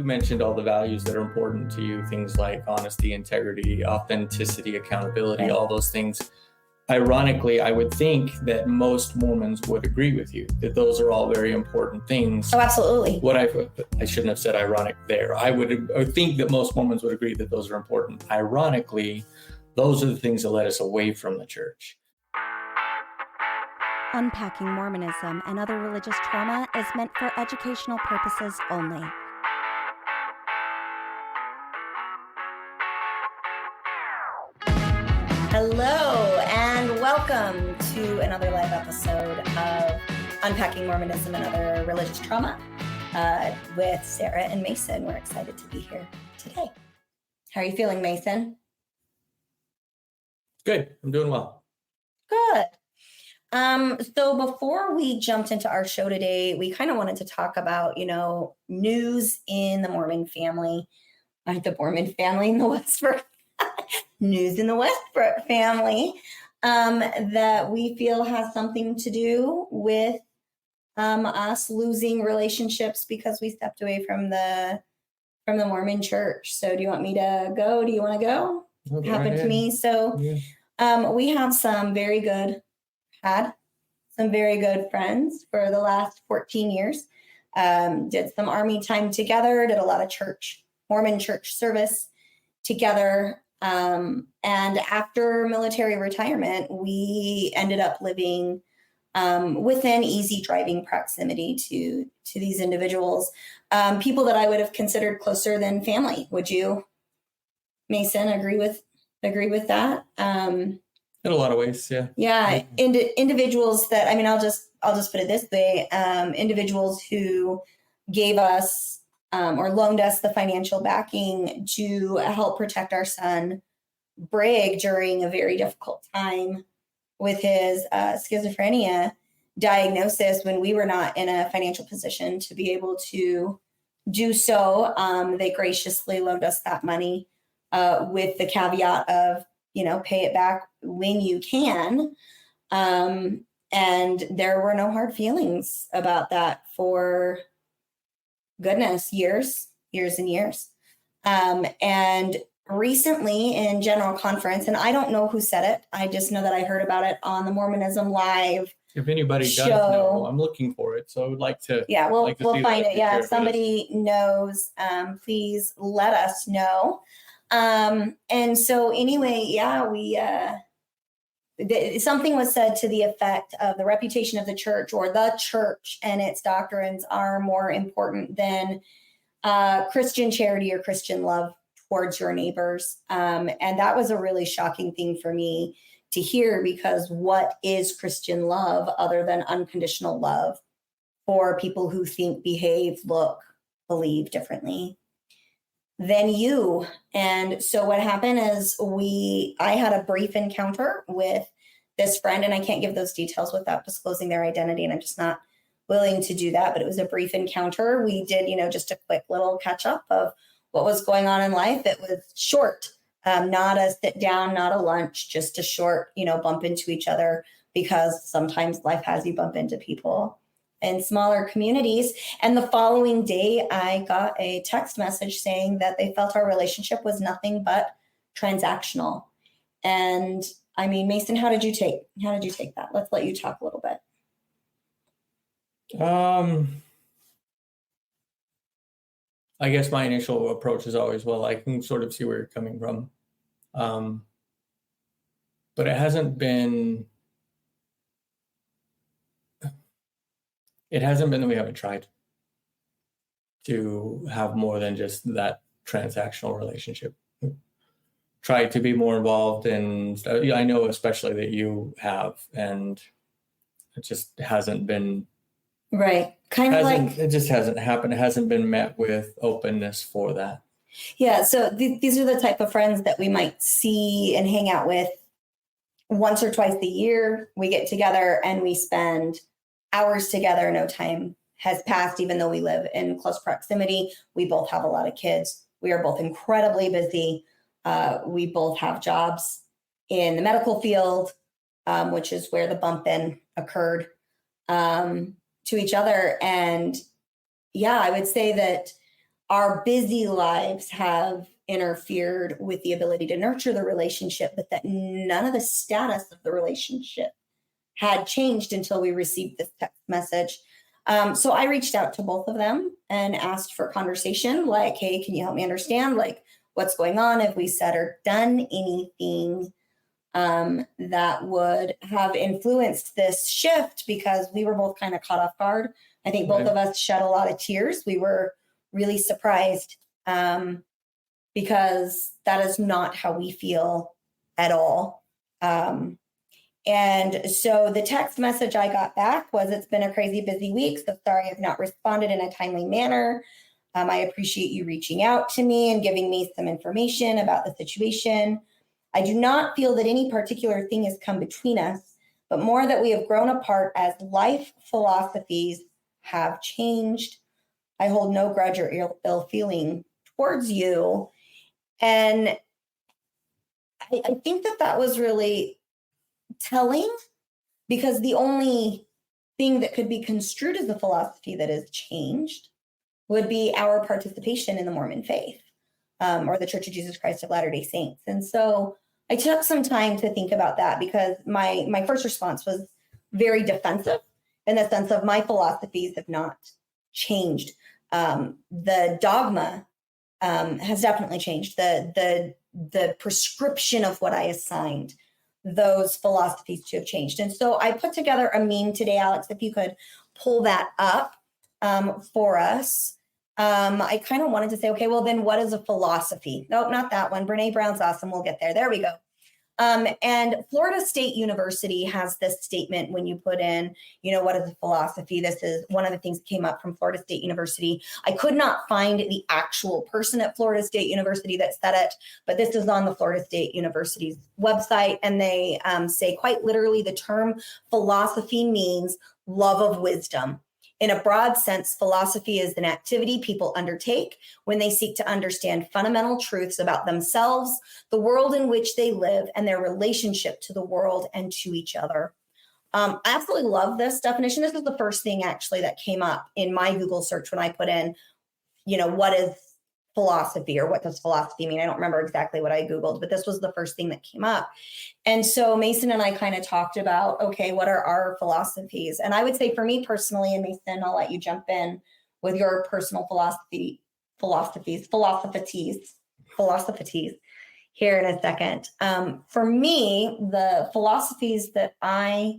you mentioned all the values that are important to you, things like honesty, integrity, authenticity, accountability, Right. all those things. Ironically, I would think that most Mormons would agree with you, that those are all very important things. Oh, absolutely. I shouldn't have said ironic there. I would think that most Mormons would agree that those are important. Ironically, those are the things that led us away from the church. Unpacking Mormonism and other religious trauma is meant for educational purposes only. Hello, and welcome to another live episode of Unpacking Mormonism and Other Religious Trauma with Sarah and Mason. We're excited to be here today. How are you feeling, Mason? Good. I'm doing well. Good. So before we jumped into our show today, we kind of wanted to talk about, news in the Mormon family, the Mormon family in the Westbrook, news in the Westbrook family, that we feel has something to do with us losing relationships because we stepped away from the Mormon church. So do you want me to go? Do you want to go? Okay, Happened to me. So we have had some very good friends for the last 14 years. Did some Army time together, did a lot of Mormon church service together. And after military retirement, we ended up living within easy driving proximity to these individuals, people that I would have considered closer than family. Would you, Mason, agree with that? In a lot of ways, yeah. Yeah, individuals that, I'll just put it this way, individuals who gave us or loaned us the financial backing to help protect our son, Brig, during a very difficult time with his schizophrenia diagnosis when we were not in a financial position to be able to do so. They graciously loaned us that money with the caveat of, pay it back when you can. And there were no hard feelings about that for goodness, years and years. And recently in General Conference, and I don't know who said it, I just know that I heard about it on the Mormonism Live. If anybody does know, I'm looking for it. So I would like to. Yeah, we'll find it. Yeah, if somebody knows, please let us know. And so anyway, yeah, something was said to the effect of the reputation of the church or the church and its doctrines are more important than Christian charity or Christian love towards your neighbors. And that was a really shocking thing for me to hear, because what is Christian love other than unconditional love for people who think, behave, look, believe differently than you? And so what happened is I had a brief encounter with this friend, and I can't give those details without disclosing their identity, and I'm just not willing to do that, but it was a brief encounter. We did, just a quick little catch up of what was going on in life. It was short, not a sit down, not a lunch, just a short, bump into each other, because sometimes life has you bump into people in smaller communities. And the following day, I got a text message saying that they felt our relationship was nothing but transactional. And Mason, how did you take that? Let's let you talk a little bit. I guess my initial approach is always, well, I can sort of see where you're coming from. But it hasn't been that we haven't tried to have more than just that transactional relationship. Tried to be more involved in, I know especially that you have, and it just hasn't been right. It just hasn't happened. It hasn't been met with openness for that. Yeah. So these are the type of friends that we might see and hang out with once or twice a year. We get together and we spend hours together. No time has passed, even though we live in close proximity. We both have a lot of kids. We are both incredibly busy. We both have jobs in the medical field, which is where the bump in occurred to each other. And yeah, I would say that our busy lives have interfered with the ability to nurture the relationship, but that none of the status of the relationship had changed until we received this text message. So I reached out to both of them and asked for conversation, like, hey, can you help me understand, like, what's going on? Have we said or done anything that would have influenced this shift? Because we were both kind of caught off guard. I think both of us shed a lot of tears. We were really surprised because that is not how we feel at all. And so the text message I got back was, it's been a crazy busy week, so sorry I've not responded in a timely manner. I appreciate you reaching out to me and giving me some information about the situation. I do not feel that any particular thing has come between us, but more that we have grown apart as life philosophies have changed. I hold no grudge or ill feeling towards you. And I think that was really telling, because the only thing that could be construed as a philosophy that has changed would be our participation in the Mormon faith, or the Church of Jesus Christ of Latter-day Saints. And so I took some time to think about that, because my first response was very defensive, in the sense of my philosophies have not changed. The dogma has definitely changed. The prescription of what I assigned those philosophies to have changed. And so I put together a meme today, Alex, if you could pull that up for us. I kind of wanted to say, okay, well, then what is a philosophy? Nope, not that one. Brene Brown's awesome. We'll get there. There we go. And Florida State University has this statement when you put in, what is a philosophy? This is one of the things that came up from Florida State University. I could not find the actual person at Florida State University that said it, but this is on the Florida State University's website. And they say quite literally, the term philosophy means love of wisdom. In a broad sense, philosophy is an activity people undertake when they seek to understand fundamental truths about themselves, the world in which they live, and their relationship to the world and to each other. I absolutely love this definition. This is the first thing actually that came up in my Google search when I put in, what is philosophy, or what does philosophy mean? I don't remember exactly what I Googled, but this was the first thing that came up. And so Mason and I kind of talked about, okay, what are our philosophies? And I would say for me personally, and Mason, I'll let you jump in with your personal philosophies here in a second. For me, the philosophies that I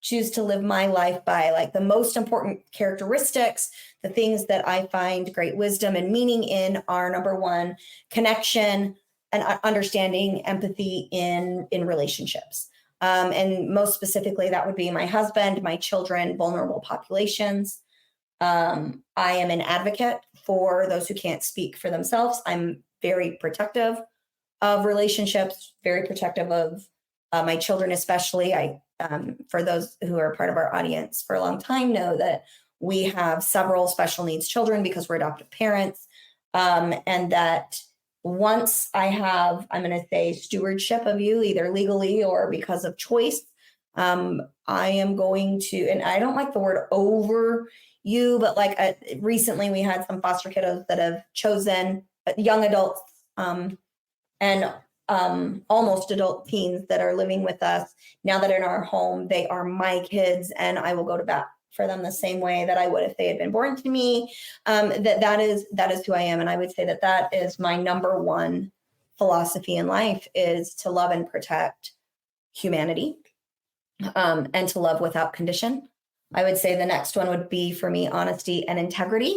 choose to live my life by, like the most important characteristics, the things that I find great wisdom and meaning in, are number one, connection and understanding, empathy in relationships. And most specifically, that would be my husband, my children, vulnerable populations. I am an advocate for those who can't speak for themselves. I'm very protective of relationships, very protective of my children, especially. For those who are part of our audience for a long time, know that we have several special needs children because we're adoptive parents. And that once I have, I'm going to say, stewardship of you, either legally or because of choice, I am going to, and I don't like the word over you, but like recently we had some foster kiddos that have chosen, young adults, and almost adult teens that are living with us now that in our home, they are my kids, and I will go to bat for them the same way that I would if they had been born to me. That is who I am. And I would say that is my number one philosophy in life, is to love and protect humanity, and to love without condition. I would say the next one would be, for me, honesty and integrity.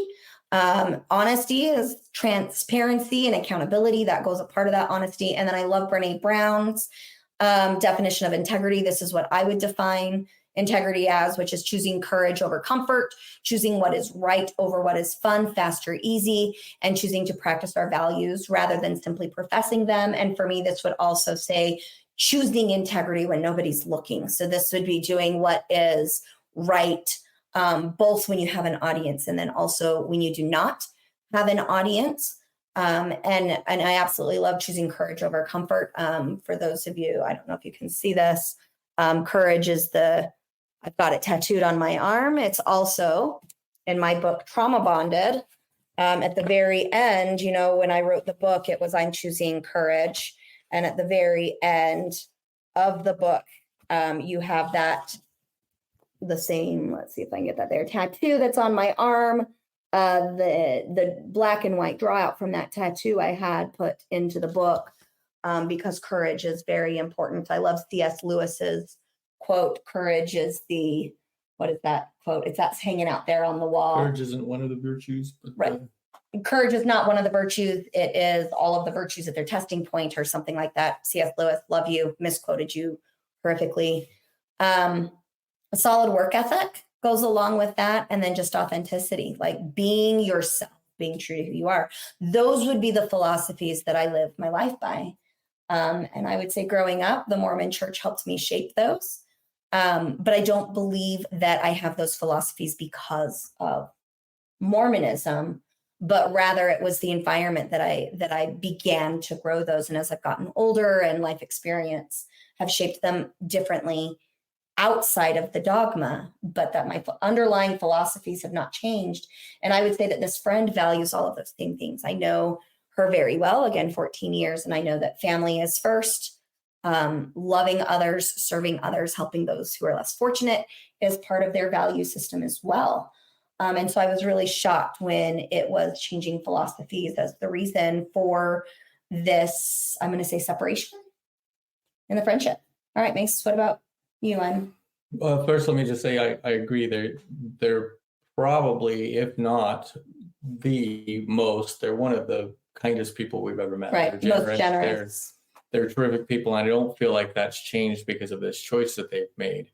Honesty is transparency and accountability. That goes a part of that honesty. And then I love Brene Brown's definition of integrity. This is what I would define integrity as, which is choosing courage over comfort, choosing what is right over what is fun, fast, or easy, and choosing to practice our values rather than simply professing them. And for me, this would also say choosing integrity when nobody's looking. So this would be doing what is right, both when you have an audience and then also when you do not have an audience. And I absolutely love choosing courage over comfort. For those of you, I don't know if you can see this, courage is I've got it tattooed on my arm. It's also in my book, Trauma Bonded. At the very end, when I wrote the book, it was I'm choosing courage. And at the very end of the book, you have the same, let's see if I can get that there, tattoo that's on my arm. The black and white draw out from that tattoo I had put into the book because courage is very important. I love C.S. Lewis's quote, courage is what is that quote? That's hanging out there on the wall. Courage isn't one of the virtues. But right. Courage is not one of the virtues. It is all of the virtues at their testing point or something like that. C.S. Lewis, love you, misquoted you horrifically. A solid work ethic goes along with that. And then just authenticity, like being yourself, being true to who you are. Those would be the philosophies that I live my life by. And I would say growing up, the Mormon church helped me shape those. But I don't believe that I have those philosophies because of Mormonism, but rather it was the environment that I began to grow those. And as I've gotten older and life experience have shaped them differently outside of the dogma, but that my underlying philosophies have not changed. And I would say that this friend values all of those same things. I know her very well, again, 14 years. And I know that family is first, loving others, serving others, helping those who are less fortunate is part of their value system as well. And so I was really shocked when it was changing philosophies as the reason for this, I'm going to say, separation in the friendship. All right, Mace, what about you? Well, first, let me just say I agree. They're probably, if not they're one of the kindest people we've ever met. Right, most generous. They're terrific people, and I don't feel like that's changed because of this choice that they've made.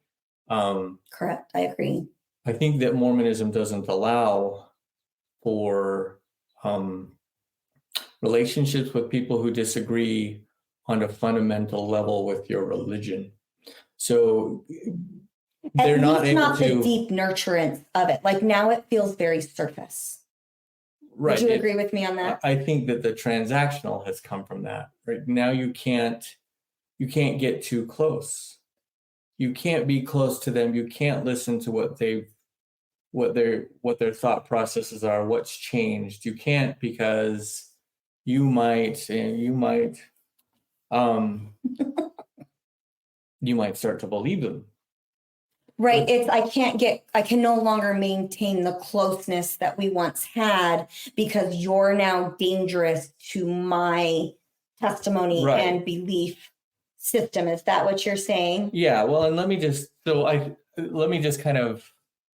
Correct, I agree. I think that Mormonism doesn't allow for relationships with people who disagree on a fundamental level with your religion. So they're not able to. The deep nurturance of it. Like now it feels very surface. Right. Would you agree with me on that? I think that the transactional has come from that. Right now you can't get too close. You can't be close to them. You can't listen to what their thought processes are, what's changed. You can't, because you might start to believe them. Right. I can no longer maintain the closeness that we once had because you're now dangerous to my testimony and belief system. Is that what you're saying? Yeah. Well, and let me just kind of,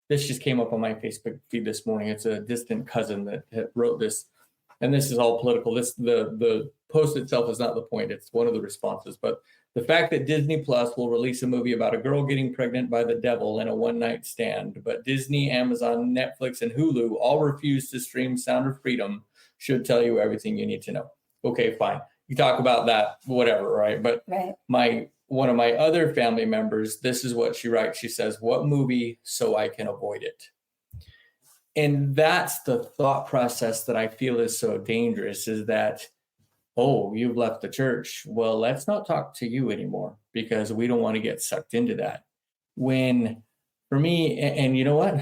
this just came up on my Facebook feed this morning. It's a distant cousin that wrote this, and this is all political. The post itself is not the point. It's one of the responses, but the fact that Disney Plus will release a movie about a girl getting pregnant by the devil in a one-night stand, but Disney, Amazon, Netflix, and Hulu all refuse to stream Sound of Freedom should tell you everything you need to know. Okay, fine. You talk about that, whatever, right? But one of my other family members, this is what she writes. She says, "What movie so I can avoid it?" And that's the thought process that I feel is so dangerous, is that, oh, you've left the church. Well, let's not talk to you anymore because we don't want to get sucked into that. When for me, and you know what?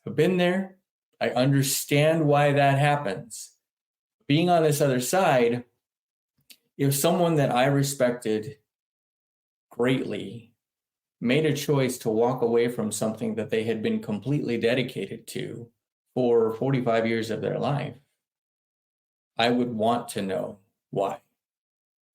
I've been there. I understand why that happens. Being on this other side, if someone that I respected greatly made a choice to walk away from something that they had been completely dedicated to for 45 years of their life, I would want to know why.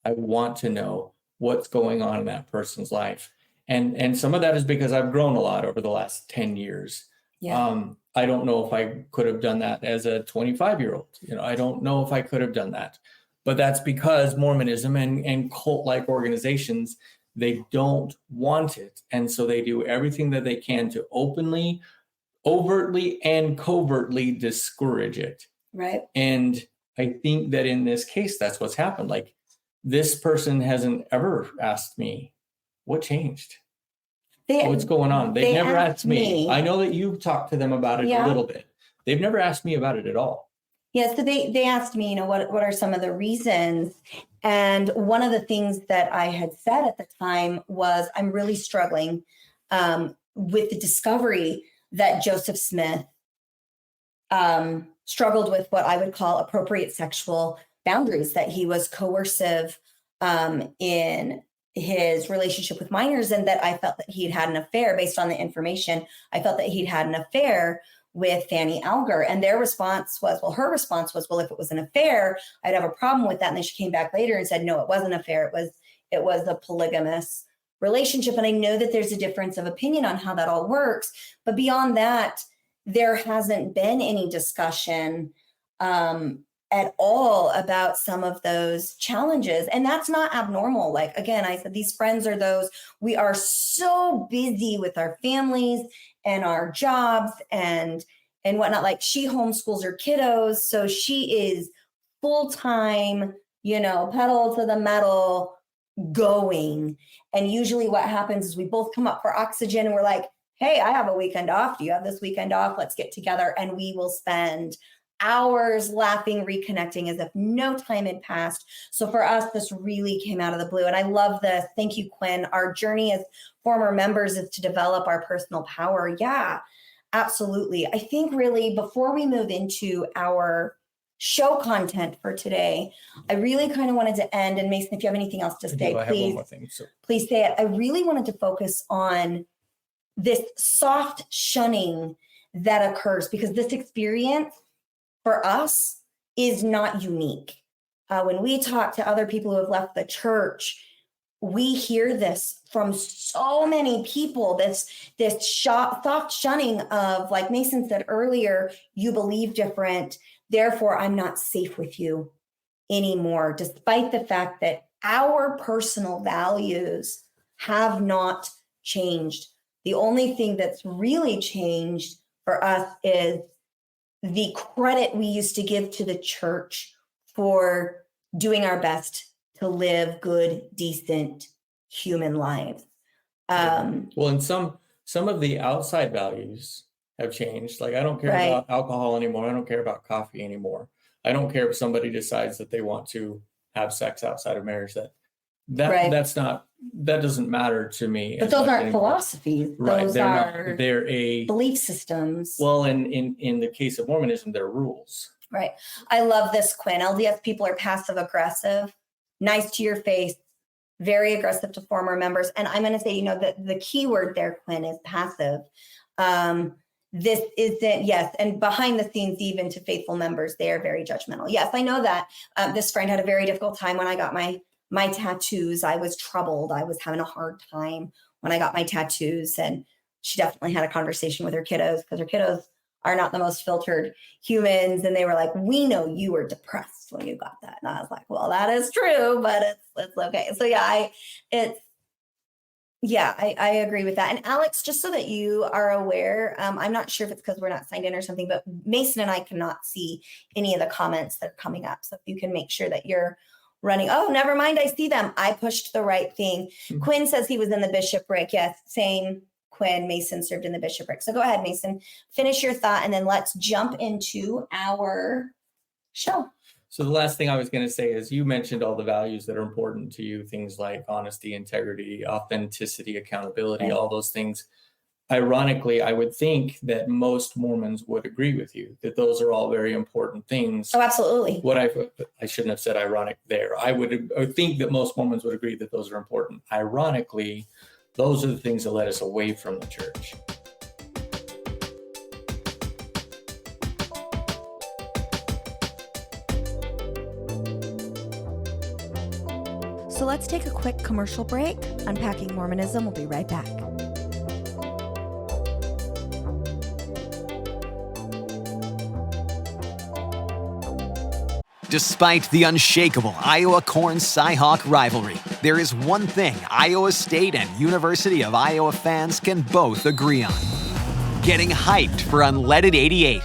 I want to know what's going on in that person's life. And some of that is because I've grown a lot over the last 10 years. Yeah. I don't know if I could have done that as a 25-year-old. I don't know if I could have done that. But that's because Mormonism and cult-like organizations, they don't want it. And so they do everything that they can to openly, overtly, and covertly discourage it. Right. And I think that in this case, that's what's happened. Like, this person hasn't ever asked me, what changed? What's going on? They've never asked me. I know that you've talked to them about it a little bit. They've never asked me about it at all. Yeah, so they asked me, what are some of the reasons? And one of the things that I had said at the time was, I'm really struggling with the discovery that Joseph Smith struggled with what I would call appropriate sexual boundaries, that he was coercive in his relationship with minors, and that I felt that he'd had an affair. Based on the information, I felt that he'd had an affair with Fanny Alger. And her response was, well, if it was an affair, I'd have a problem with that. And then she came back later and said, no, it wasn't an affair. It was a polygamous relationship. And I know that there's a difference of opinion on how that all works. But beyond that, there hasn't been any discussion at all about some of those challenges. And that's not abnormal. Like, again, I said, these friends are those, we are so busy with our families and our jobs and whatnot. Like, she homeschools her kiddos. So she is full-time, pedal to the metal going. And usually what happens is we both come up for oxygen and we're like, hey, I have a weekend off. Do you have this weekend off? Let's get together. And we will spend hours laughing, reconnecting as if no time had passed. So for us, this really came out of the blue. And I love this. Thank you, Quinn. Our journey as former members is to develop our personal power. Yeah, absolutely. I think really before we move into our show content for today, I really kind of wanted to end, and Mason, if you have anything else to say, I have one more thing. Please say it. I really wanted to focus on this soft shunning that occurs, because this experience for us is not unique. When we talk to other people who have left the church, we hear this from so many people, this soft shunning of, like Mason said earlier, you believe different, therefore I'm not safe with you anymore, despite the fact that our personal values have not changed. The only thing that's really changed for us is the credit we used to give to the church for doing our best to live good, decent human lives. Well, and some of the outside values have changed. Like, I don't care about alcohol anymore. I don't care about coffee anymore. I don't care if somebody decides that they want to have sex outside of marriage. That doesn't matter to me. But those aren't philosophies. Right. Those they're a belief systems. Well, in the case of Mormonism, they're rules. Right. I love this, Quinn. LDS people are passive aggressive, nice to your face, very aggressive to former members. And I'm going to say, that the key word there, Quinn, is passive. This isn't, yes. And behind the scenes, even to faithful members, they are very judgmental. Yes, I know that. This friend had a very difficult time when I got my tattoos. I was troubled. I was having a hard time when I got my tattoos. And she definitely had a conversation with her kiddos, because her kiddos are not the most filtered humans. And they were like, we know you were depressed when you got that. And I was like, well, that is true, but it's okay. So I agree with that. And Alex, just so that you are aware, I'm not sure if it's because we're not signed in or something, but Mason and I cannot see any of the comments that are coming up. So if you can make sure that you're running. Oh, never mind. I see them. I pushed the right thing. Mm-hmm. Quinn says he was in the bishopric. Yes, same. Quinn. Mason served in the bishopric. So go ahead, Mason. Finish your thought, and then let's jump into our show. So the last thing I was going to say is, you mentioned all the values that are important to you, things like honesty, integrity, authenticity, accountability, all those things. Ironically, I would think that most Mormons would agree with you that those are all very important things. Oh, absolutely. I shouldn't have said ironic there. I think that most Mormons would agree that those are important. Ironically, those are the things that led us away from the church. So let's take a quick commercial break. Unpacking Mormonism will be right back. Despite the unshakable Iowa Corn-Cyhawk rivalry, there is one thing Iowa State and University of Iowa fans can both agree on: getting hyped for Unleaded 88.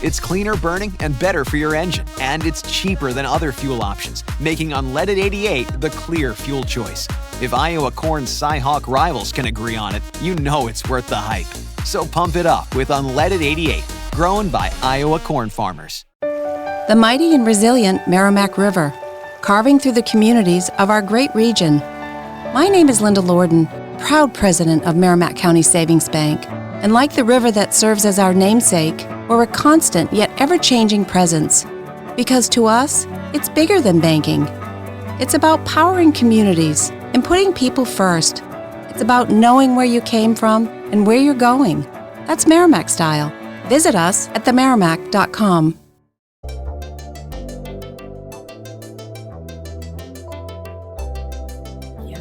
It's cleaner burning and better for your engine, and it's cheaper than other fuel options, making Unleaded 88 the clear fuel choice. If Iowa Corn-Cyhawk rivals can agree on it, you know it's worth the hype. So pump it up with Unleaded 88, grown by Iowa corn farmers. The mighty and resilient Merrimack River, carving through the communities of our great region. My name is Linda Lorden, proud president of Merrimack County Savings Bank. And like the river that serves as our namesake, We're a constant yet ever-changing presence. Because to us, it's bigger than banking. It's about powering communities and putting people first. It's about knowing where you came from and where you're going. That's Merrimack style. Visit us at themerrimack.com.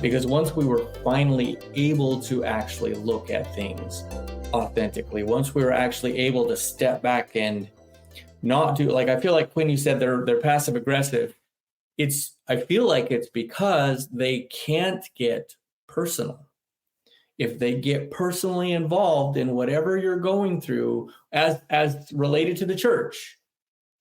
Because once we were finally able to actually look at things authentically, once we were actually able to step back and not do, like, I feel like when you said they're passive aggressive, I feel like it's because they can't get personal. If they get personally involved in whatever you're going through as related to the church,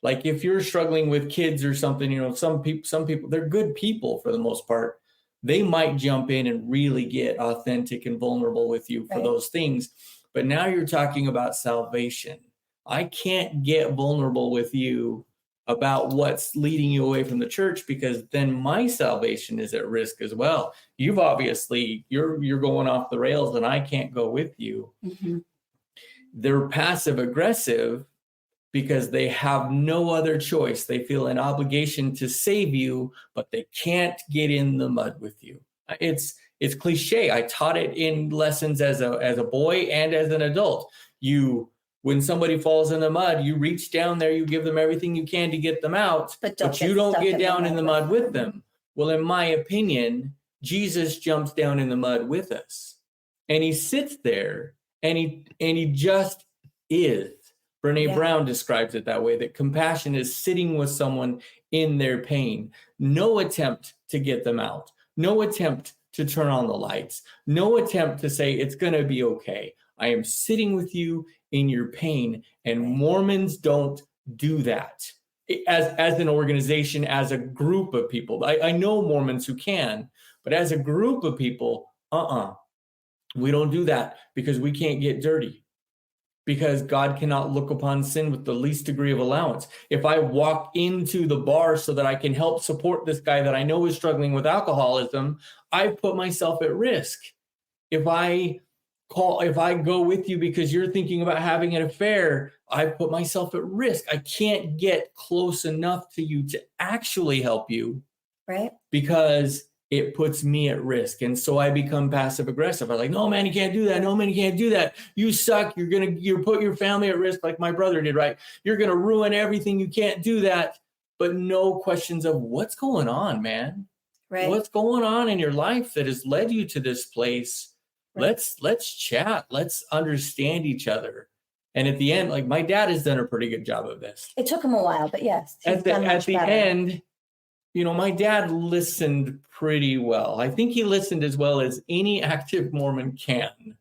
like if you're struggling with kids or something, you know, some people, they're good people for the most part. They might jump in and really get authentic and vulnerable with you for those things. But now you're talking about salvation. I can't get vulnerable with you about what's leading you away from the church, because then my salvation is at risk as well. You've obviously, you're going off the rails and I can't go with you. Mm-hmm. They're passive aggressive because they have no other choice. They feel an obligation to save you, but they can't get in the mud with you. It's cliche. I taught it in lessons as a boy and as an adult. When somebody falls in the mud, you reach down there, you give them everything you can to get them out, but you don't get down in the mud with them. Well, in my opinion, Jesus jumps down in the mud with us, and he sits there and he just is. Brene Brown describes it that way, that compassion is sitting with someone in their pain. No attempt to get them out. No attempt to turn on the lights. No attempt to say it's going to be okay. I am sitting with you in your pain. And Mormons don't do that as an organization, as a group of people. I know Mormons who can, but as a group of people, we don't do that, because we can't get dirty. Because God cannot look upon sin with the least degree of allowance. If I walk into the bar so that I can help support this guy that I know is struggling with alcoholism, I put myself at risk. If I go with you because you're thinking about having an affair, I put myself at risk. I can't get close enough to you to actually help you, right? Because it puts me at risk. And so I become passive aggressive. I'm like, no, man, you can't do that. No, man, you can't do that. You suck. You're put your family at risk, like my brother did, right? You're going to ruin everything. You can't do that. But no questions of what's going on, man. Right. What's going on in your life that has led you to this place? Right. Let's chat. Let's understand each other. And at the end, like, my dad has done a pretty good job of this. It took him a while, but yes. At the end, you know, my dad listened pretty well. I think he listened as well as any active Mormon can.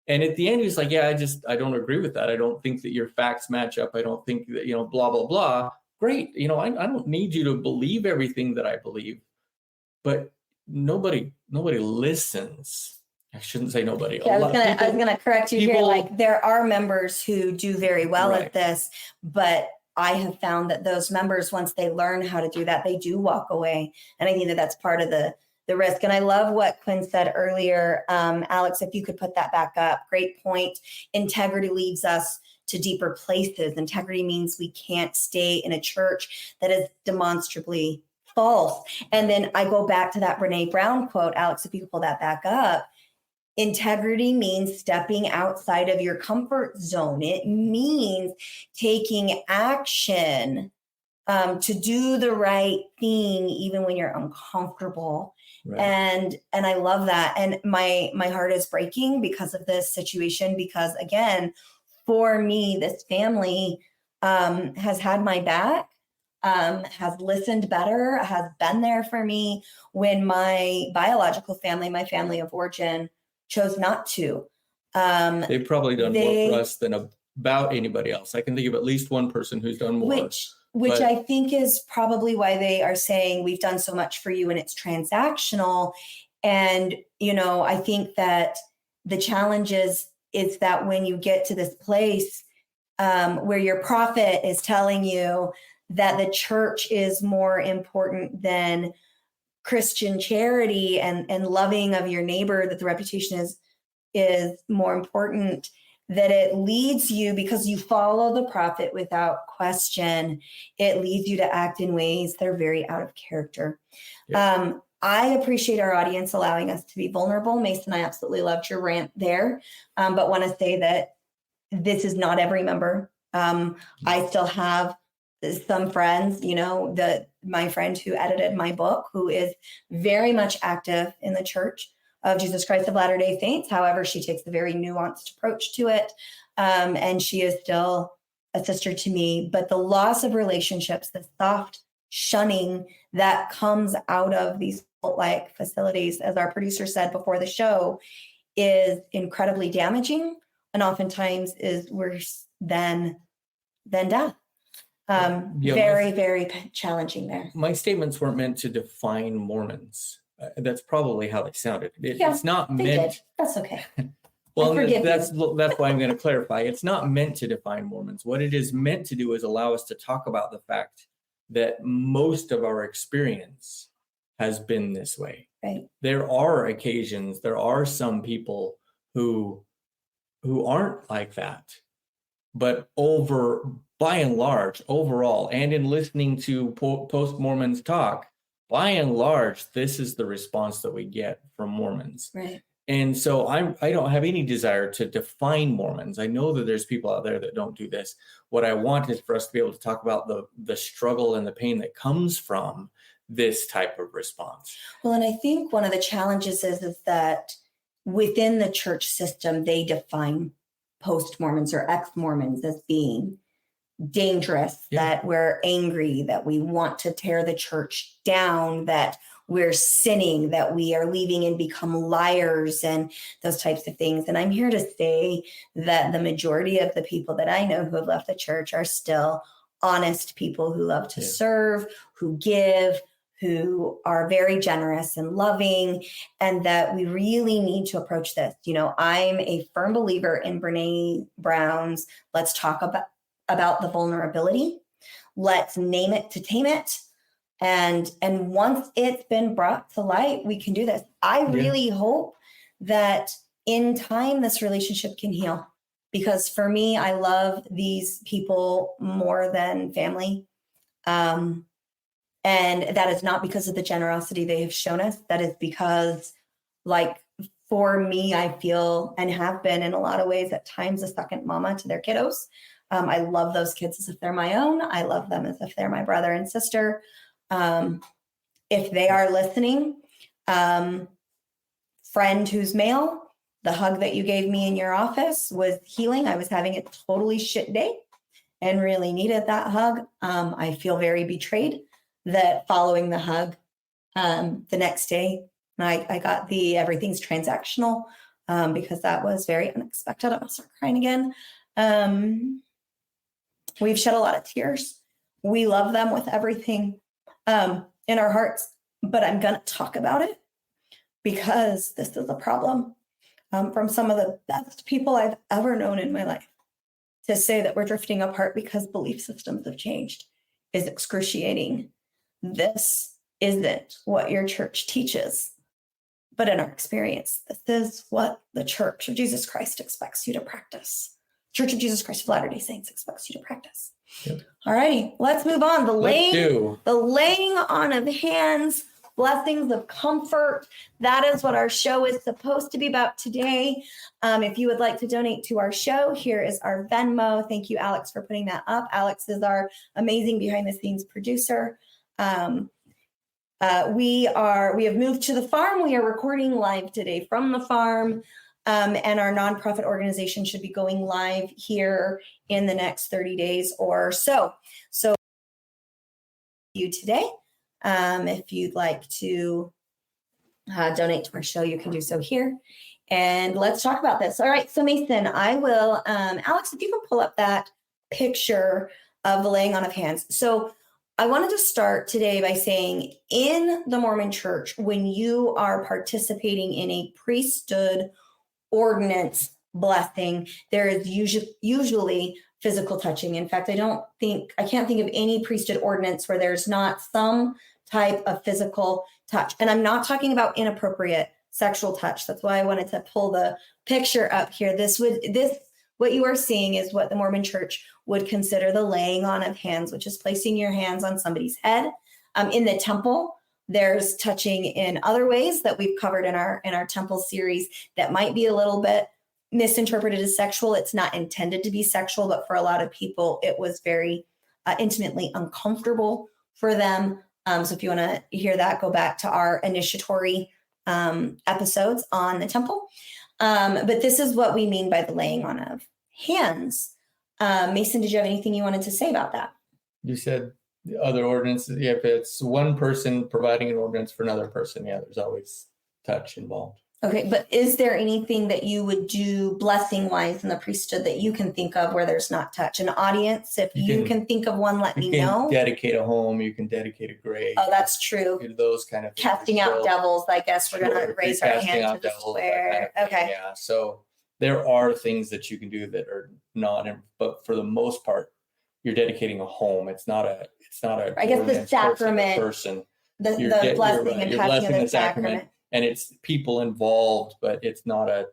And at the end, he was like, yeah, I don't agree with that. I don't think that your facts match up. I don't think that, blah, blah, blah. Great. I don't need you to believe everything that I believe. But nobody listens. I shouldn't say nobody. Yeah, I was gonna correct you here. Like, there are members who do very well at this, but I have found that those members, once they learn how to do that, they do walk away. And I think that that's part of the risk. And I love what Quinn said earlier. Alex, if you could put that back up. Great point. Integrity leads us to deeper places. Integrity means we can't stay in a church that is demonstrably false. And then I go back to that Brene Brown quote. Alex, if you could pull that back up. Integrity means stepping outside of your comfort zone. It means taking action to do the right thing, even when you're uncomfortable. Right. And I love that. And my heart is breaking because of this situation, because again, for me, this family has had my back, has listened better, has been there for me when my biological family, my family of origin, chose not to. They've probably done more for us than about anybody else. I can think of at least one person who's done more. Which I think is probably why they are saying we've done so much for you and it's transactional. And, I think that the challenge is that when you get to this place where your prophet is telling you that the church is more important than Christian charity and loving of your neighbor, that the reputation is more important, that it leads you, because you follow the prophet without question, it leads you to act in ways that are very out of character. Yeah. I appreciate our audience allowing us to be vulnerable. Mason, I absolutely loved your rant there, but want to say that this is not every member. I still have some friends, my friend who edited my book, who is very much active in the Church of Jesus Christ of Latter-day Saints. However, she takes a very nuanced approach to it. And she is still a sister to me, but the loss of relationships, the soft shunning that comes out of these cult-like facilities, as our producer said before the show, is incredibly damaging and oftentimes is worse than death. Very challenging there. My statements weren't meant to define Mormons. That's probably how they sounded. It's not meant. That's okay. Well, that's why I'm going to clarify. It's not meant to define Mormons. What it is meant to do is allow us to talk about the fact that most of our experience has been this way. Right. There are occasions, there are some people who aren't like that, but by and large, overall, and in listening to post-Mormons talk, by and large, this is the response that we get from Mormons. Right. And so I don't have any desire to define Mormons. I know that there's people out there that don't do this. What I want is for us to be able to talk about the struggle and the pain that comes from this type of response. Well, and I think one of the challenges is that within the church system, they define post-Mormons or ex-Mormons as being dangerous, that we're angry, that we want to tear the church down, that we're sinning, that we are leaving and become liars and those types of things. And I'm here to say that the majority of the people that I know who have left the church are still honest people who love to serve, who give, who are very generous and loving, and that we really need to approach this. I'm a firm believer in Brene Brown's let's talk about the vulnerability. Let's name it to tame it. And once it's been brought to light, we can do this. I really hope that in time, this relationship can heal, because for me, I love these people more than family. And that is not because of the generosity they have shown us. That is because, for me, I feel and have been in a lot of ways at times a second mama to their kiddos. I love those kids as if they're my own. I love them as if they're my brother and sister. If they are listening, friend who's male, the hug that you gave me in your office was healing. I was having a totally shit day and really needed that hug. I feel very betrayed that following the hug, the next day, I got the everything's transactional, because that was very unexpected. I'm gonna start crying again. We've shed a lot of tears. We love them with everything in our hearts, but I'm going to talk about it because this is a problem from some of the best people I've ever known in my life. To say that we're drifting apart because belief systems have changed is excruciating. This isn't what your church teaches, but in our experience, this is what the Church of Jesus Christ expects you to practice. Church of Jesus Christ of Latter-day Saints expects you to practice. Yep. All righty, let's move on. The laying on of hands, blessings of comfort. That is what our show is supposed to be about today. If you would like to donate to our show, here is our Venmo. Thank you, Alex, for putting that up. Alex is our amazing behind-the-scenes producer. We have moved to the farm. We are recording live today from the farm. And our nonprofit organization should be going live here in the next 30 days or so. So you today, if you'd like to donate to our show, you can do so here. And let's talk about this. All right. So Mason, I will, Alex, if you can pull up that picture of the laying on of hands. So I wanted to start today by saying in the Mormon Church, when you are participating in a priesthood ordinance blessing, there is usually physical touching. In fact, I can't think of any priesthood ordinance where there's not some type of physical touch. And I'm not talking about inappropriate sexual touch. That's why I wanted to pull the picture up here. This would what you are seeing is what the Mormon Church would consider the laying on of hands, which is placing your hands on somebody's head. In the temple, there's touching in other ways that we've covered in our temple series that might be a little bit misinterpreted as sexual. It's not intended to be sexual, but for a lot of people, it was very intimately uncomfortable for them. So if you want to hear that, go back to our initiatory episodes on the temple. But this is what we mean by the laying on of hands. Mason, did you have anything you wanted to say about that? You said the other ordinances. Yeah, if it's one person providing an ordinance for another person, yeah, there's always touch involved. Okay, but is there anything that you would do blessing-wise in the priesthood that you can think of where there's not touch? An audience, if you can think of one, let me know. Dedicate a home, you can dedicate a grave. Oh, that's true. Those kind of things. Casting out devils, I guess we're going to raise our hand to the square. Okay. Yeah, so there are things that you can do that are not, but for the most part, you're dedicating a home. It's not a. I guess the sacrament, person. The blessing and passing of the sacrament. And it's people involved, but it's not a,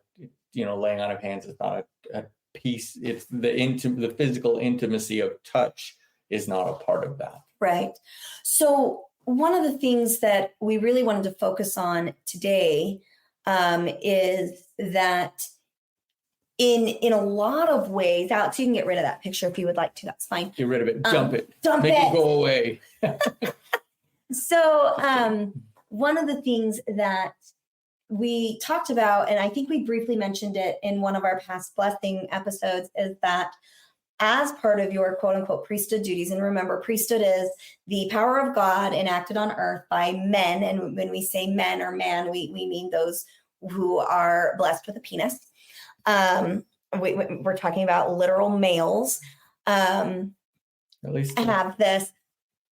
laying on of hands. It's not a piece. It's the physical intimacy of touch is not a part of that. Right. So one of the things that we really wanted to focus on today is that in a lot of ways, Alex, you can get rid of that picture if you would like to. That's fine. Get rid of it. Dump it. Make it go away. So one of the things that we talked about, and I think we briefly mentioned it in one of our past blessing episodes, is that as part of your quote unquote priesthood duties, and remember, priesthood is the power of God enacted on earth by men. And when we say men or man, we mean those who are blessed with a penis. We're talking about literal males. At least have this.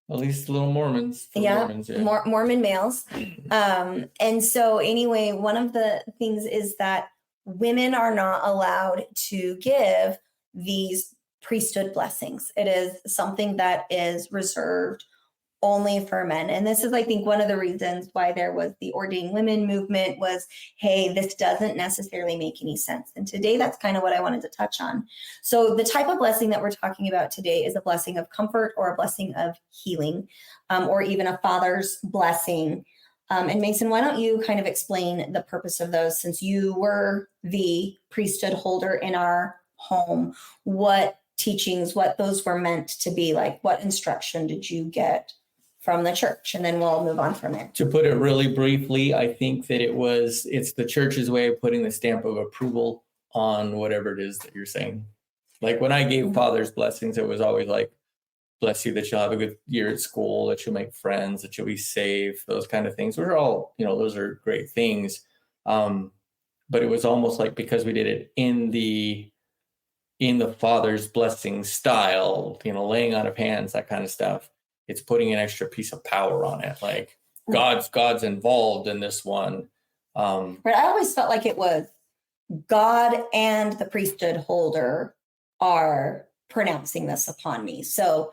At least little Mormons. Mormons, yeah. Mormon males. And so anyway, one of the things is that women are not allowed to give these priesthood blessings. It is something that is reserved only for men. And this is, I think, one of the reasons why there was the ordained women movement was, hey, this doesn't necessarily make any sense. And today, that's kind of what I wanted to touch on. So the type of blessing that we're talking about today is a blessing of comfort or a blessing of healing, or even a father's blessing. And Mason, why don't you kind of explain the purpose of those, since you were the priesthood holder in our home, what teachings, what those were meant to be like, what instruction did you get from the church? And then we'll move on from there. To put it really briefly, I think that it's the church's way of putting the stamp of approval on whatever it is that you're saying. Like when I gave father's blessings, it was always like, bless you that you'll have a good year at school, that you'll make friends, that you'll be safe, those kind of things. Those are all, those are great things. But it was almost like, because we did it in the father's blessing style, laying on of hands, that kind of stuff, it's putting an extra piece of power on it. Like God's involved in this one. But I always felt like it was God and the priesthood holder are pronouncing this upon me. So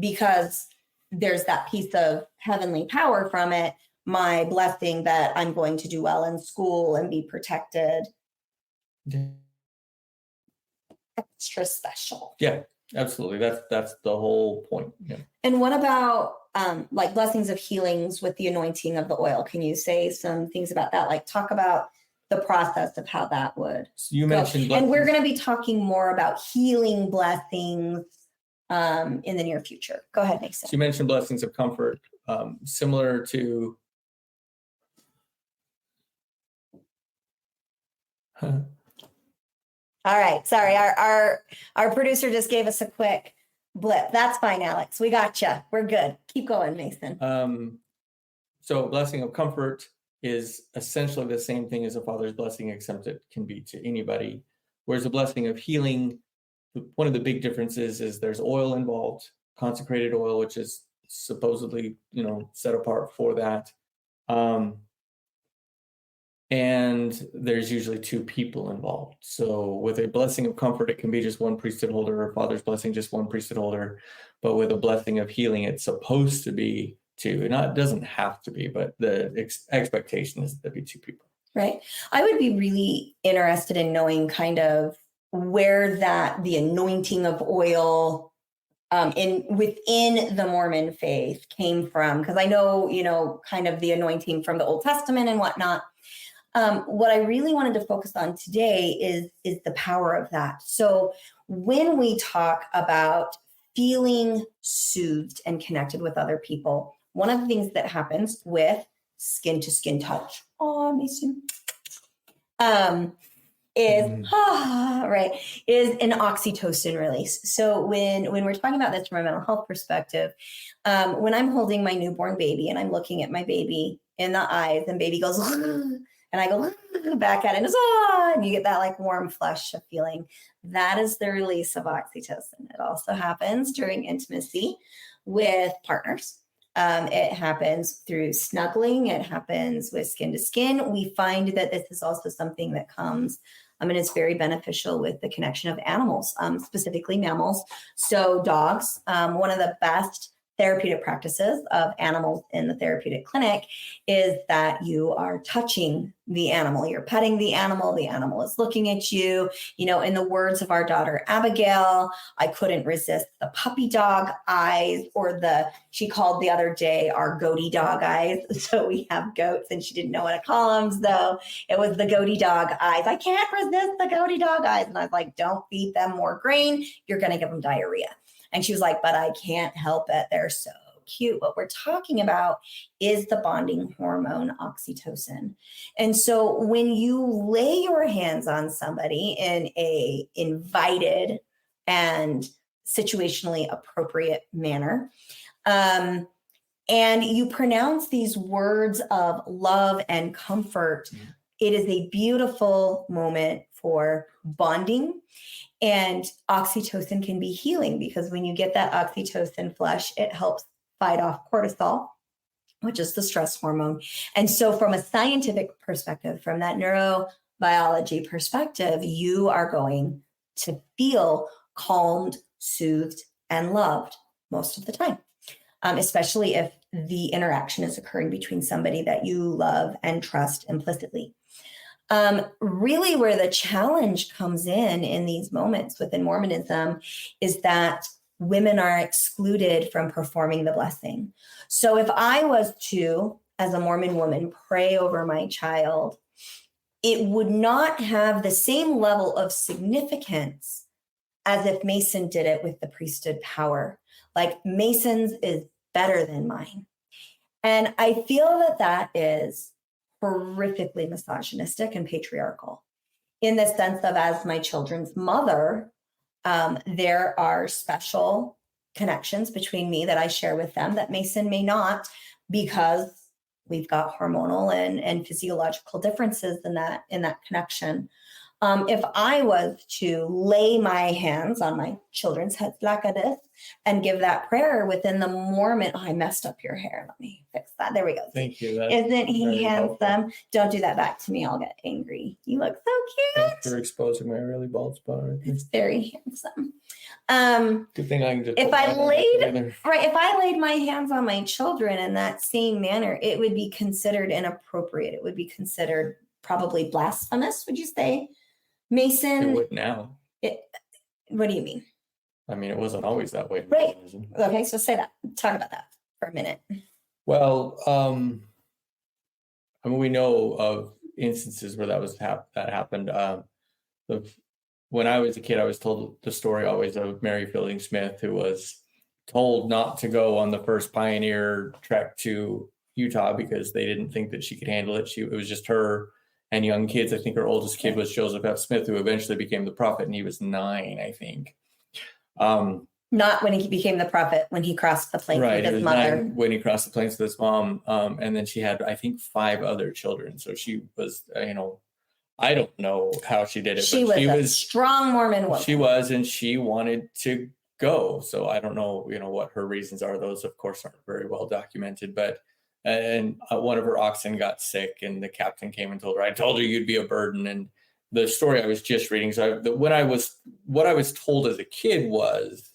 because there's that piece of heavenly power from it, my blessing that I'm going to do well in school and be protected. Extra special. Yeah, absolutely. That's the whole point. Yeah. And what about like blessings of healings with the anointing of the oil? Can you say some things about that? Like talk about the process of how that would. So you mentioned, and we're going to be talking more about healing blessings in the near future. Go ahead, Mason. So you mentioned blessings of comfort, similar to. All right. Sorry. Our producer just gave us a quick blip. That's fine, Alex. We got you. We're good. Keep going, Mason. So blessing of comfort is essentially the same thing as a father's blessing, except it can be to anybody. Whereas a blessing of healing, one of the big differences is there's oil involved, consecrated oil, which is supposedly, set apart for that. And there's usually two people involved. So with a blessing of comfort, it can be just one priesthood holder, or father's blessing, just one priesthood holder. But with a blessing of healing, it's supposed to be two. It doesn't have to be, but the expectation is that there be two people. Right. I would be really interested in knowing kind of where the anointing of oil within the Mormon faith came from, because I know, kind of the anointing from the Old Testament and whatnot. What I really wanted to focus on today is the power of that. So when we talk about feeling soothed and connected with other people, one of the things that happens with skin to skin touch, Mason, is an oxytocin release. So when we're talking about this from a mental health perspective, when I'm holding my newborn baby and I'm looking at my baby in the eyes, and baby goes, and I go back at it, and you get that like warm flush of feeling. That is the release of oxytocin. It also happens during intimacy with partners. It happens through snuggling. It happens with skin to skin. We find that this is also something that comes, and it's very beneficial with the connection of animals, specifically mammals. So dogs, one of the best therapeutic practices of animals in the therapeutic clinic is that you are touching the animal, you're petting the animal is looking at you. In the words of our daughter Abigail, I couldn't resist the puppy dog eyes, or she called the other day our goatee dog eyes. So we have goats and she didn't know what to call them, so it was the goatee dog eyes. I can't resist the goatee dog eyes. And I was like, don't feed them more grain, you're going to give them diarrhea. And she was like, but I can't help it, they're so cute. What we're talking about is the bonding hormone oxytocin. And so when you lay your hands on somebody in a invited and situationally appropriate manner, and you pronounce these words of love and comfort, it is a beautiful moment for bonding. And oxytocin can be healing, because when you get that oxytocin flush, it helps fight off cortisol, which is the stress hormone. And so from a scientific perspective, from that neurobiology perspective, you are going to feel calmed, soothed, and loved most of the time, especially if the interaction is occurring between somebody that you love and trust implicitly. Really where the challenge comes in these moments within Mormonism is that women are excluded from performing the blessing. So if I was to, as a Mormon woman, pray over my child, it would not have the same level of significance as if Mason did it with the priesthood power. Like, Mason's is better than mine. And I feel that is horrifically misogynistic and patriarchal, in the sense of, as my children's mother, there are special connections between me that I share with them that Mason may not, because we've got hormonal and physiological differences in that connection. If I was to lay my hands on my children's heads like this and give that prayer within the Mormon, I messed up your hair. Let me fix that. There we go. Thank you. Isn't he handsome? Don't do that back to me. I'll get angry. You look so cute. Thanks for exposing my really bald spot right there. It's very handsome. Good thing I can just. If I laid my hands on my children in that same manner, it would be considered inappropriate. It would be considered probably blasphemous. Would you say, Mason? It would now. What do you mean? I mean, it wasn't always that way. Right. Okay, so say that. Talk about that for a minute. Well, I mean, we know of instances where that happened. When I was a kid, I was told the story always of Mary Fielding Smith, who was told not to go on the first pioneer trek to Utah because they didn't think that she could handle it. It was just her and young kids. I think her oldest kid was Joseph F. Smith, who eventually became the prophet, and he was 9, I think. Not when he became the prophet, when he crossed the plains with his mother. 9 when he crossed the plains with his mom. And then she had, I think, 5 other children. So she was, I don't know how she did it. She was a strong Mormon woman. She was, and she wanted to go. So I don't know, what her reasons are. Those, of course, aren't very well documented. But one of her oxen got sick, and the captain came and told her, "I told you you'd be a burden." And the story I was just reading. So what I was told as a kid was,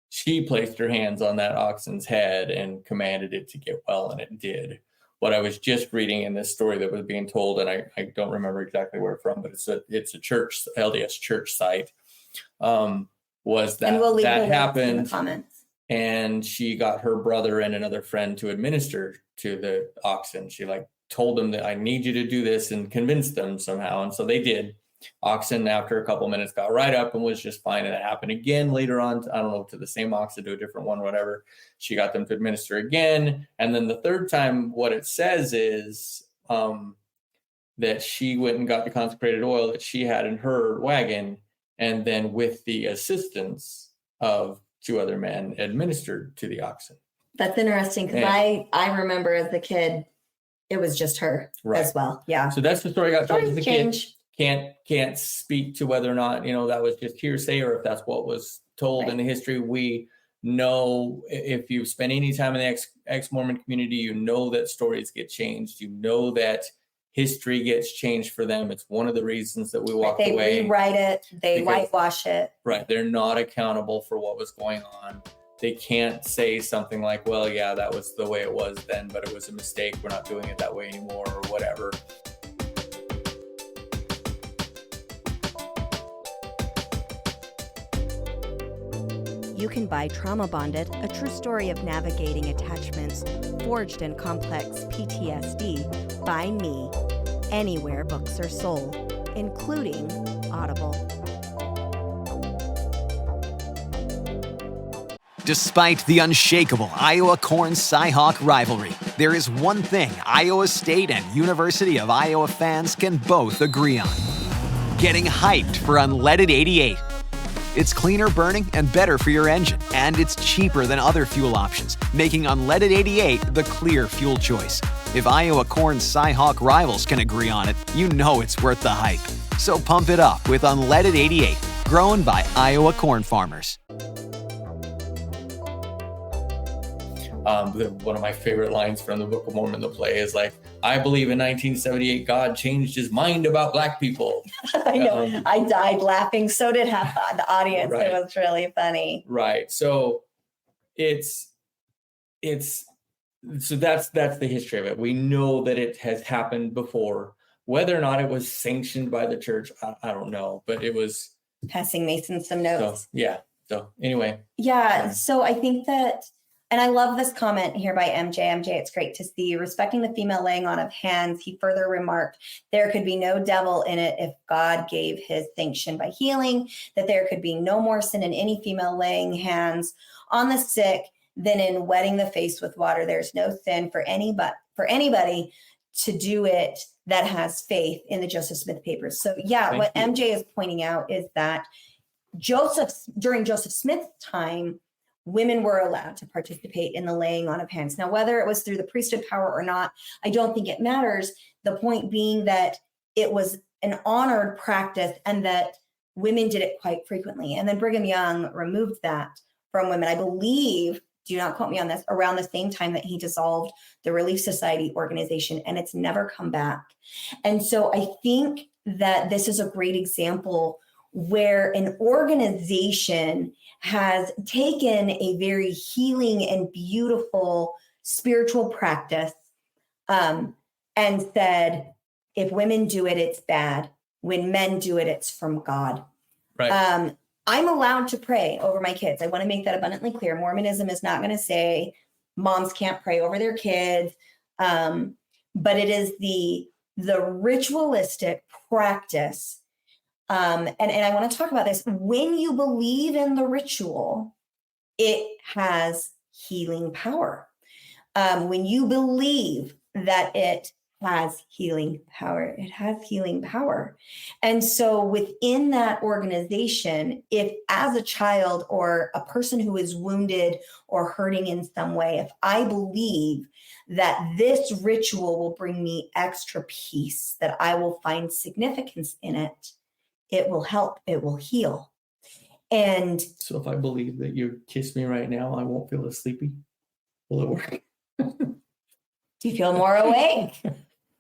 she placed her hands on that oxen's head and commanded it to get well, and it did. what I was just reading in this story that was being told, and I don't remember exactly where from, but it's a church, LDS church site, was that And we'll leave that the links in happened. the comments. And she got her brother and another friend to administer to the oxen. She like told them that I need you to do this and convinced them somehow. And so they did. Oxen, after a couple minutes, got right up and was just fine. And it happened again later on, I don't know, to the same oxen, to a different one, whatever. She got them to administer again. And then the third time, what it says is that she went and got the consecrated oil that she had in her wagon. And then with the assistance of 2 other men, administered to the oxen. That's interesting, because I remember as a kid, it was just her as well. Yeah. So that's the story I got told as a kid. Change. Can't speak to whether or not, that was just hearsay or if that's what was told in the history. We know, if you've spent any time in the ex-Mormon community, you know that stories get changed. You know that history gets changed for them. It's one of the reasons that we walked away. They rewrite it. They whitewash it. Right. They're not accountable for what was going on. They can't say something like, well, yeah, that was the way it was then, but it was a mistake. We're not doing it that way anymore, or whatever. You can buy Trauma Bonded, a true story of navigating attachments forged in complex PTSD by me, anywhere books are sold, including Audible. Despite the unshakable Iowa Corn Cyhawk rivalry, there is one thing Iowa State and University of Iowa fans can both agree on: getting hyped for unleaded 88. It's cleaner burning and better for your engine, and it's cheaper than other fuel options, making unleaded 88 the clear fuel choice. If Iowa Corn Cyhawk rivals can agree on it, you know it's worth the hype. So pump it up with unleaded 88, grown by Iowa corn farmers. One of my favorite lines from the Book of Mormon, the play, is like, I believe in 1978, God changed his mind about Black people. I know. I died laughing. So did half the audience. Right. It was really funny. Right. So so that's the history of it. We know that it has happened before. Whether or not it was sanctioned by the church, I don't know, but it was. Passing Mason some notes. So, yeah. So anyway. Yeah. So I think that, and I love this comment here by MJ. MJ, it's great to see. Respecting the female laying on of hands, he further remarked, there could be no devil in it if God gave his sanction by healing, that there could be no more sin in any female laying hands on the sick than in wetting the face with water. There's no sin for anybody to do it that has faith in the Joseph Smith papers. So yeah, what MJ is pointing out is that during Joseph Smith's time, women were allowed to participate in the laying on of hands. Now, whether it was through the priesthood power or not, I don't think it matters. The point being that it was an honored practice and that women did it quite frequently. And then Brigham Young removed that from women, I believe, do not quote me on this, around the same time that he dissolved the Relief Society organization, and it's never come back. And so I think that this is a great example where an organization has taken a very healing and beautiful spiritual practice and said, if women do it, it's bad. When men do it, it's from God. Right. I'm allowed to pray over my kids. I want to make that abundantly clear. Mormonism is not going to say moms can't pray over their kids, but it is the ritualistic practice. And I want to talk about this. When you believe in the ritual, it has healing power. When you believe that it has healing power, it has healing power. And so within that organization, if as a child or a person who is wounded or hurting in some way, if I believe that this ritual will bring me extra peace, that I will find significance in it, it will help, it will heal. And so if I believe that you kiss me right now, I won't feel as sleepy. Will it work? Do you feel more awake?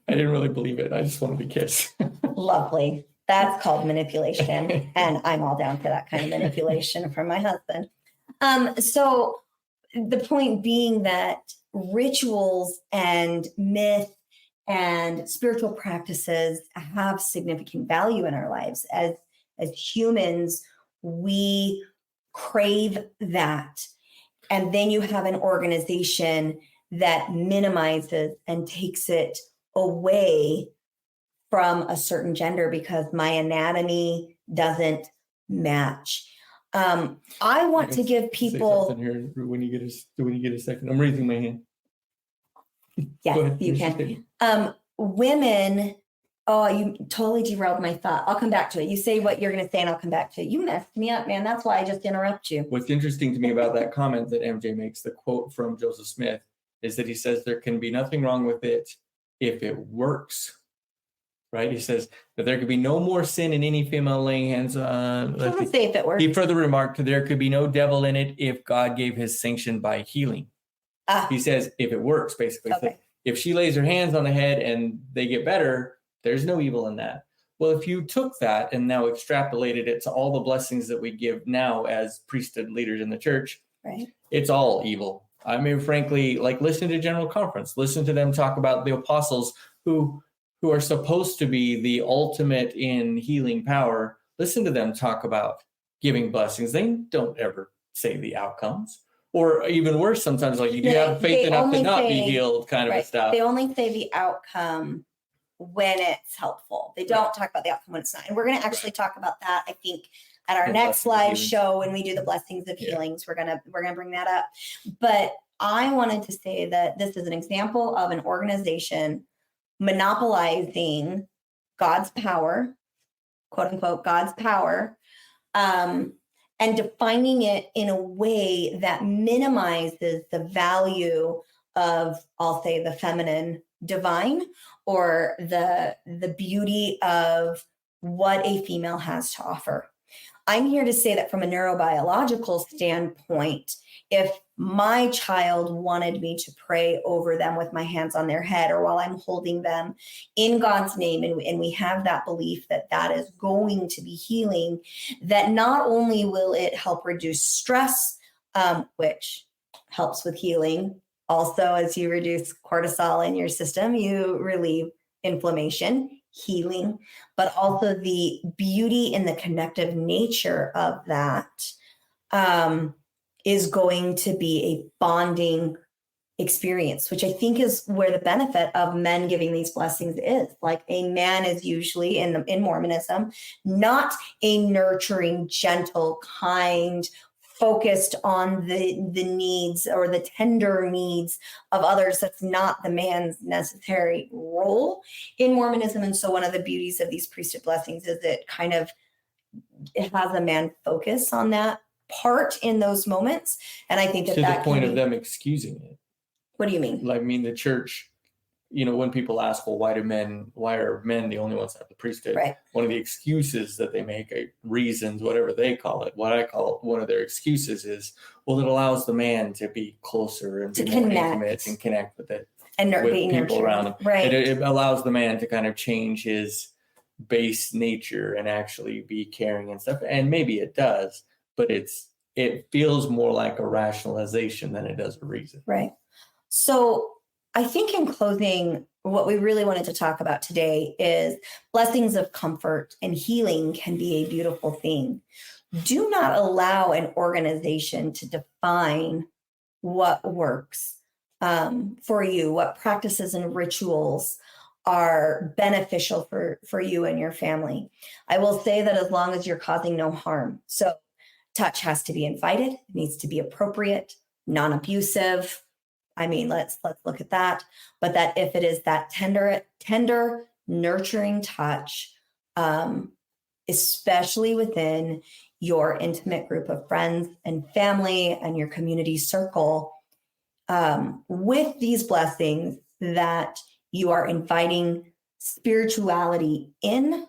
I didn't really believe it. I just want to be kissed. Lovely. That's called manipulation. And I'm all down for that kind of manipulation from my husband. So the point being that rituals and myth and spiritual practices have significant value in our lives. As humans, we crave that. And then you have an organization that minimizes and takes it away from a certain gender because my anatomy doesn't match. I want to give people here when you get a second. I'm raising my hand. Yes, you can. Women, oh, you totally derailed my thought. I'll come back to it. You say what you're going to say and I'll come back to it. You messed me up, man. That's why I just interrupt you. What's interesting to me about that comment that MJ makes, the quote from Joseph Smith, is that he says there can be nothing wrong with it if it works. Right? He says that there could be no more sin in any female laying hands on. Let's say if it works. He further remarked, there could be no devil in it if God gave his sanction by healing. He says if it works, basically. Okay. So if she lays her hands on the head and they get better, there's no evil in that. Well, if you took that and now extrapolated it to all the blessings that we give now as priesthood leaders in the church, right, it's all evil. I mean, frankly, like listen to General Conference, listen to them talk about the apostles who are supposed to be the ultimate in healing power. Listen to them talk about giving blessings. They don't ever say the outcomes. Or even worse, sometimes like you have faith enough to not be healed kind of a stuff. They only say the outcome when it's helpful. They don't talk about the outcome when it's not. And we're going to actually talk about that, I think, at our next live show when we do the blessings of healings. We're gonna bring that up. But I wanted to say that this is an example of an organization monopolizing God's power, quote unquote, God's power, and defining it in a way that minimizes the value of, I'll say, the feminine divine or the beauty of what a female has to offer. I'm here to say that from a neurobiological standpoint, if my child wanted me to pray over them with my hands on their head or while I'm holding them in God's name, and we have that belief that that is going to be healing, that not only will it help reduce stress, which helps with healing, also as you reduce cortisol in your system, you relieve inflammation, healing, but also the beauty and the connective nature of that is going to be a bonding experience, which I think is where the benefit of men giving these blessings is. Like a man is usually in Mormonism, not a nurturing, gentle, kind, focused on the needs or the tender needs of others. That's not the man's necessary role in Mormonism. And so one of the beauties of these priesthood blessings is it has a man focus on that part in those moments. And I think that to the point of them excusing it. What do you mean? Like, I mean, the church, when people ask, well, why are men the only ones that have the priesthood? Right. One of the excuses that they make, reasons, whatever they call it, what I call it, one of their excuses is, well, it allows the man to be closer and be more intimate and connect with it. And with people around him. Right. It allows the man to kind of change his base nature and actually be caring and stuff. And maybe it does, but it feels more like a rationalization than it does a reason. Right. So I think in closing, what we really wanted to talk about today is blessings of comfort and healing can be a beautiful thing. Do not allow an organization to define what works for you, what practices and rituals are beneficial for you and your family. I will say that as long as you're causing no harm. So touch has to be invited, it needs to be appropriate, non-abusive. I mean, let's look at that. But that if it is that tender, nurturing touch, especially within your intimate group of friends and family and your community circle, with these blessings that you are inviting spirituality in,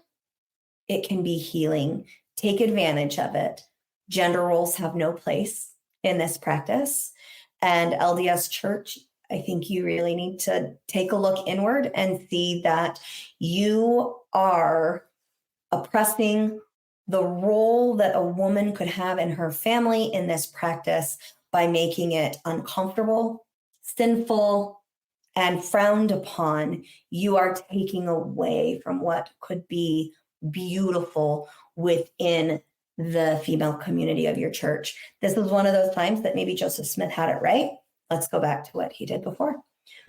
it can be healing. Take advantage of it. Gender roles have no place in this practice. And LDS Church, I think you really need to take a look inward and see that you are oppressing the role that a woman could have in her family in this practice by making it uncomfortable, sinful and frowned upon, you are taking away from what could be beautiful within the female community of your church. This is one of those times that maybe Joseph Smith had it right. Let's go back to what he did before.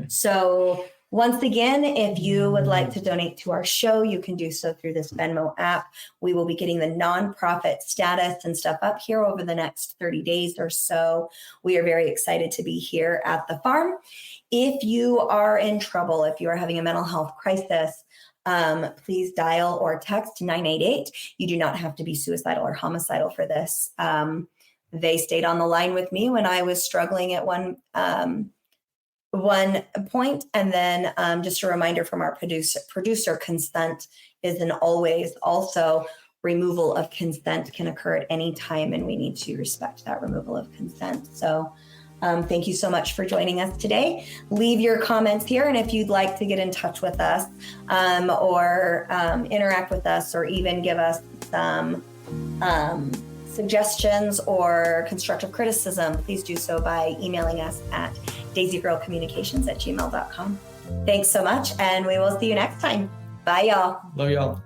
So once again, if you would like to donate to our show, you can do so through this Venmo app. We will be getting the nonprofit status and stuff up here over the next 30 days or so. We are very excited to be here at the farm. If you are in trouble, if you are having a mental health crisis, please dial or text 988. You do not have to be suicidal or homicidal for this. They stayed on the line with me when I was struggling at one point. And then just a reminder from our producer, consent is an always. Also, removal of consent can occur at any time, and we need to respect that removal of consent. So thank you so much for joining us today. Leave your comments here, and if you'd like to get in touch with us or interact with us, or even give us some suggestions or constructive criticism, please do so by emailing us at daisygirlcommunications@gmail.com. Thanks so much, and we will see you next time. Bye, y'all. Love y'all.